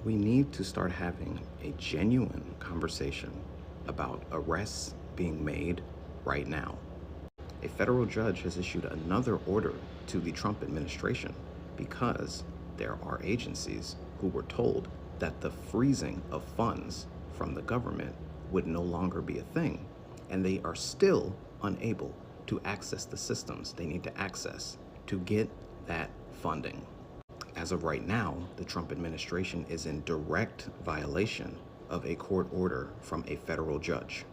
We need to start having a genuine conversation about arrests being made right now. A federal judge has issued another order to the Trump administration because there are agencies who were told that the freezing of funds from the government would no longer be a thing, and they are still unable to access the systems they need to access to get that funding. As of right now, the Trump administration is in direct violation of a court order from a federal judge,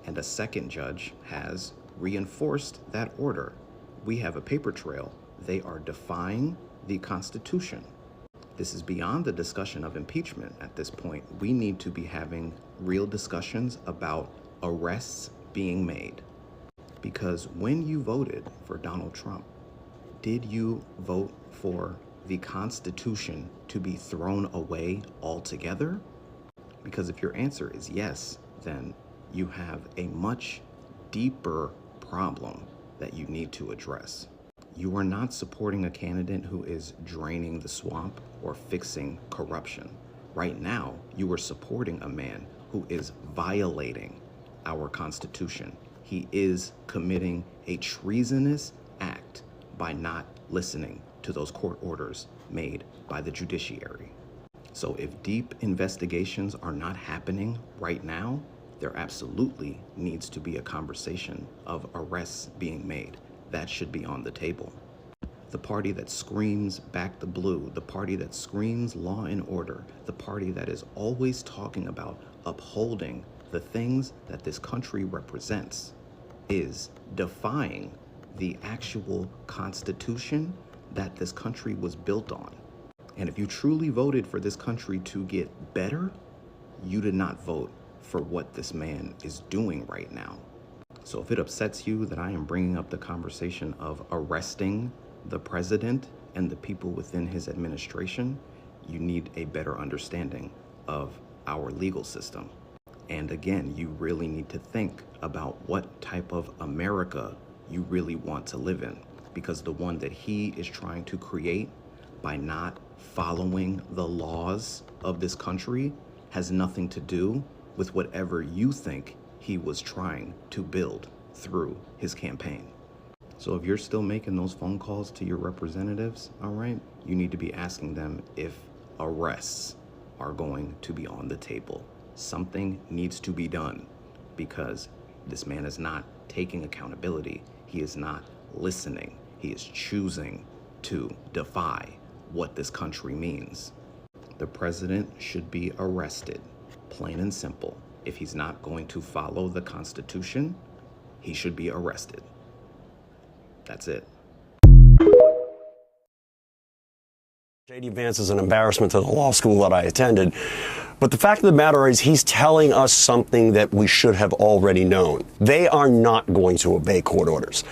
and a second judge has reinforced that order. We have a paper trail. They are defying the Constitution. This is beyond the discussion of impeachment at this point. We need to be having real discussions about arrests being made. Because when you voted for Donald Trump, did you vote for the Constitution to be thrown away altogether? Because if your answer is yes, then you have a much deeper problem that you need to address. You are not supporting a candidate who is draining the swamp or fixing corruption. Right now, you are supporting a man who is violating our Constitution. He is committing a treasonous act by not listening to those court orders made by the judiciary. So if deep investigations are not happening right now, there absolutely needs to be a conversation of arrests being made. That should be on the table. The party that screams back the blue, the party that screams law and order, the party that is always talking about upholding the things that this country represents, is defying the actual Constitution that this country was built on. And if you truly voted for this country to get better, you did not vote for what this man is doing right now. So if it upsets you that I am bringing up the conversation of arresting the president and the people within his administration, you need a better understanding of our legal system. And again, you really need to think about what type of America you really want to live in, because the one that he is trying to create by not following the laws of this country has nothing to do with whatever you think he was trying to build through his campaign. So if you're still making those phone calls to your representatives, all right, you need to be asking them if arrests are going to be on the table. Something needs to be done because this man is not taking accountability. He is not listening. He is choosing to defy what this country means. The president should be arrested, plain and simple. If he's not going to follow the Constitution, he should be arrested. That's it. J.D. Vance is an embarrassment to the law school that I attended. But the fact of the matter is he's telling us something that we should have already known. They are not going to obey court orders.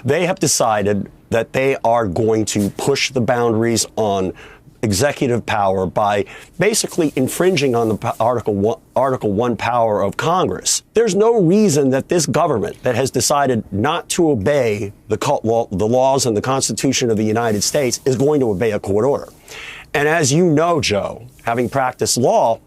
They have decided that they are going to push the boundaries on executive power by basically infringing on the Article 1 power of Congress. There's no reason that this government that has decided not to obey the laws and the Constitution of the United States is going to obey a court order. And as you know, Joe, having practiced law,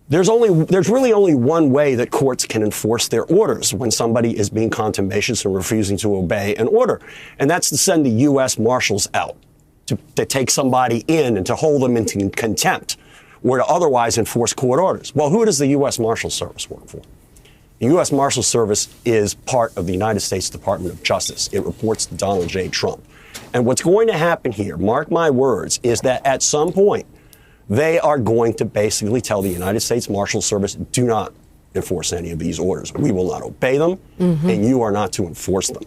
there's really only one way that courts can enforce their orders when somebody is being contumacious and refusing to obey an order. And that's to send the U.S. Marshals out to take somebody in and to hold them in contempt or to otherwise enforce court orders. Well, who does the U.S. Marshals Service work for? The U.S. Marshals Service is part of the United States Department of Justice. It reports to Donald J. Trump. And what's going to happen here, mark my words, is that at some point, they are going to basically tell the United States Marshals Service, do not enforce any of these orders. We will not obey them, and you are not to enforce them.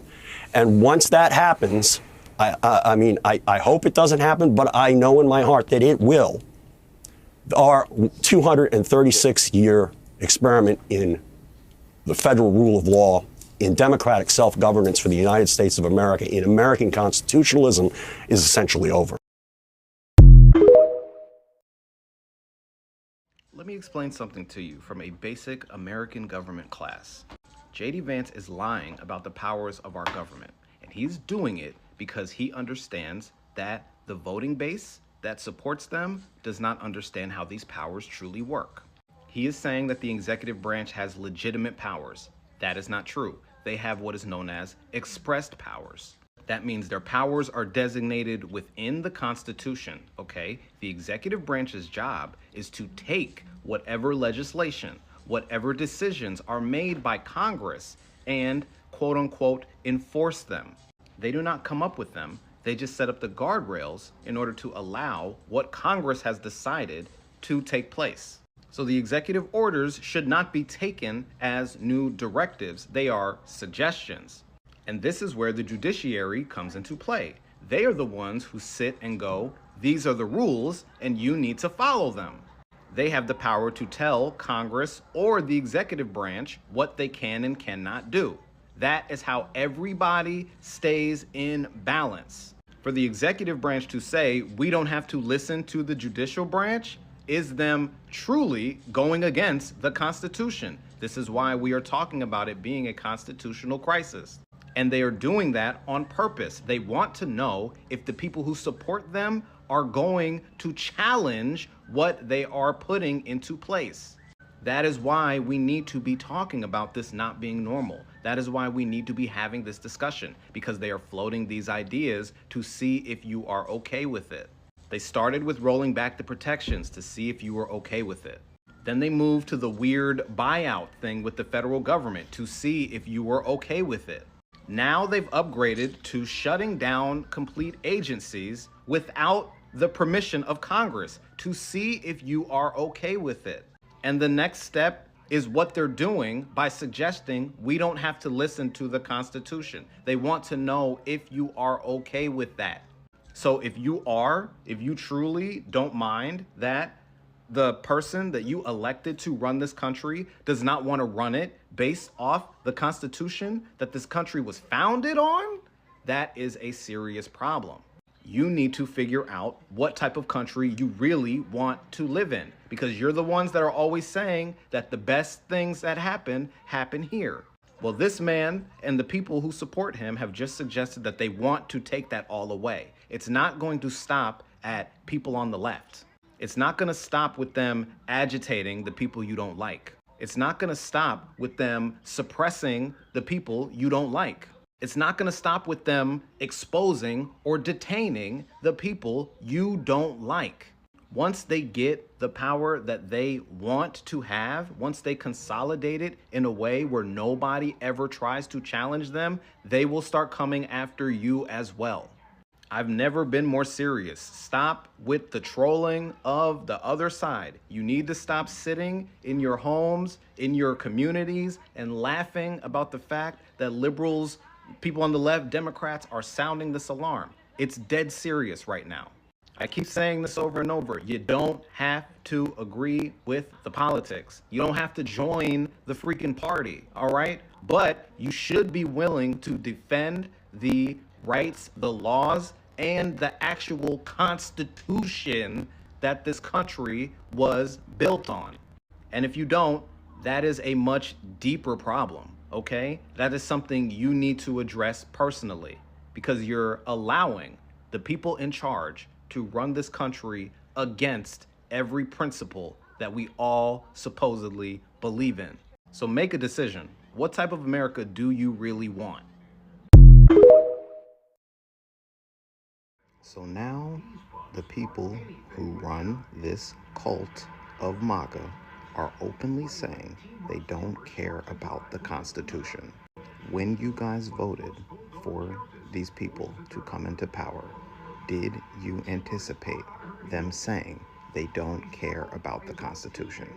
And once that happens, I hope it doesn't happen, but I know in my heart that it will. Our 236-year experiment in the federal rule of law, in democratic self-governance for the United States of America, in American constitutionalism, is essentially over. Let me explain something to you from a basic American government class. J.D. Vance is lying about the powers of our government, and he's doing it because he understands that the voting base that supports them does not understand how these powers truly work. He is saying that the executive branch has legitimate powers. That is not true. They have what is known as expressed powers. That means their powers are designated within the Constitution, okay? The executive branch's job is to take whatever legislation, whatever decisions are made by Congress and, quote unquote, enforce them. They do not come up with them. They just set up the guardrails in order to allow what Congress has decided to take place. So the executive orders should not be taken as new directives. They are suggestions. And this is where the judiciary comes into play. They are the ones who sit and go, these are the rules and you need to follow them. They have the power to tell Congress or the executive branch what they can and cannot do. That is how everybody stays in balance. For the executive branch to say, we don't have to listen to the judicial branch, is them truly going against the Constitution. This is why we are talking about it being a constitutional crisis. And they are doing that on purpose. They want to know if the people who support them are going to challenge what they are putting into place. That is why we need to be talking about this not being normal. That is why we need to be having this discussion, because they are floating these ideas to see if you are okay with it. They started with rolling back the protections to see if you were okay with it. Then they moved to the weird buyout thing with the federal government to see if you were okay with it. Now they've upgraded to shutting down complete agencies without the permission of Congress to see if you are okay with it. And the next step is what they're doing by suggesting we don't have to listen to the Constitution. They want to know if you are okay with that. So if you truly don't mind that the person that you elected to run this country does not want to run it based off the Constitution that this country was founded on, that is a serious problem. You need to figure out what type of country you really want to live in, because you're the ones that are always saying that the best things that happen here. Well, this man and the people who support him have just suggested that they want to take that all away. It's not going to stop at people on the left. It's not going to stop with them agitating the people you don't like. It's not going to stop with them suppressing the people you don't like. It's not going to stop with them exposing or detaining the people you don't like. Once they get the power that they want to have, once they consolidate it in a way where nobody ever tries to challenge them, they will start coming after you as well. I've never been more serious. Stop with the trolling of the other side. You need to stop sitting in your homes, in your communities, and laughing about the fact that liberals, people on the left, Democrats, are sounding this alarm. It's dead serious right now. I keep saying this over and over. You don't have to agree with the politics. You don't have to join the freaking party, all right? But you should be willing to defend the rights, the laws, and the actual Constitution that this country was built on. And if you don't, that is a much deeper problem, okay? That is something you need to address personally, because you're allowing the people in charge to run this country against every principle that we all supposedly believe in. So make a decision. What type of America do you really want? So now the people who run this cult of MAGA are openly saying they don't care about the Constitution. When you guys voted for these people to come into power, did you anticipate them saying they don't care about the Constitution?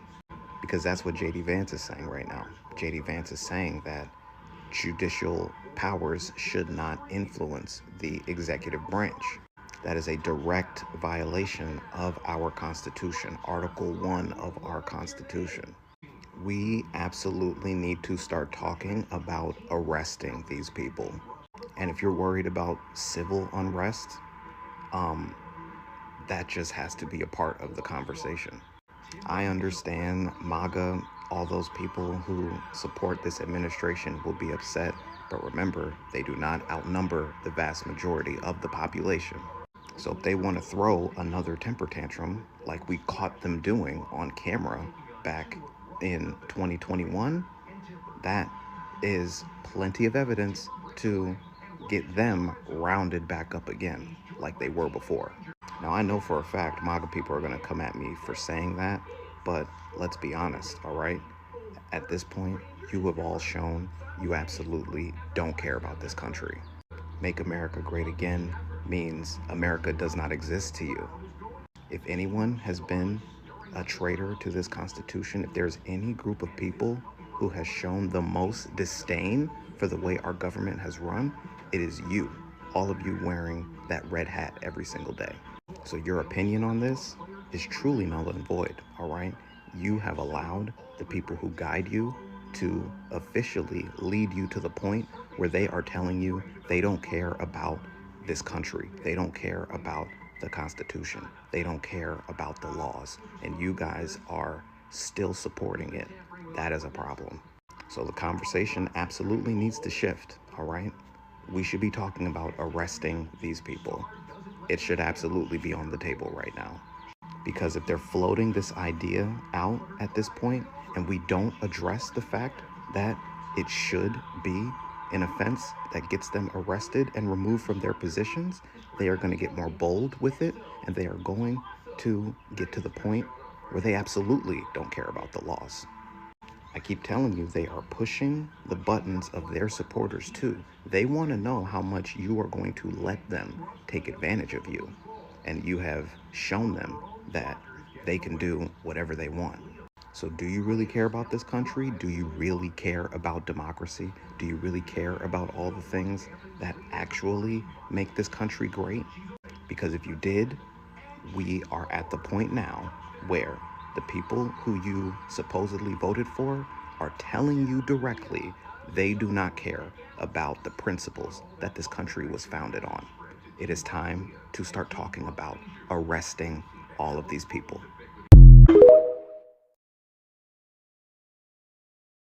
Because that's what J.D. Vance is saying right now. J.D. Vance is saying that judicial powers should not influence the executive branch. That is a direct violation of our Constitution, Article 1 of our Constitution. We absolutely need to start talking about arresting these people. And if you're worried about civil unrest, that just has to be a part of the conversation. I understand MAGA, all those people who support this administration will be upset, but remember, they do not outnumber the vast majority of the population. So if they want to throw another temper tantrum like we caught them doing on camera back in 2021, that is plenty of evidence to get them rounded back up again like they were before. Now, I know for a fact MAGA people are going to come at me for saying that, but let's be honest, all right? At this point, you have all shown you absolutely don't care about this country. Make America great again means America does not exist to you. If anyone has been a traitor to this Constitution, if there's any group of people who has shown the most disdain for the way our government has run, it is you. All of you wearing that red hat every single day. So your opinion on this is truly null and void, all right? You have allowed the people who guide you to officially lead you to the point where they are telling you they don't care about this country. They don't care about the Constitution. They don't care about the laws. And you guys are still supporting it. That is a problem. So the conversation absolutely needs to shift, all right? We should be talking about arresting these people. It should absolutely be on the table right now. Because if they're floating this idea out at this point and we don't address the fact that it should be an offense that gets them arrested and removed from their positions, they are going to get more bold with it, and they are going to get to the point where they absolutely don't care about the laws. I keep telling you, they are pushing the buttons of their supporters too. They want to know how much you are going to let them take advantage of you. And you have shown them that they can do whatever they want. So do you really care about this country? Do you really care about democracy? Do you really care about all the things that actually make this country great? Because if you did, we are at the point now where the people who you supposedly voted for are telling you directly they do not care about the principles that this country was founded on. It is time to start talking about arresting all of these people.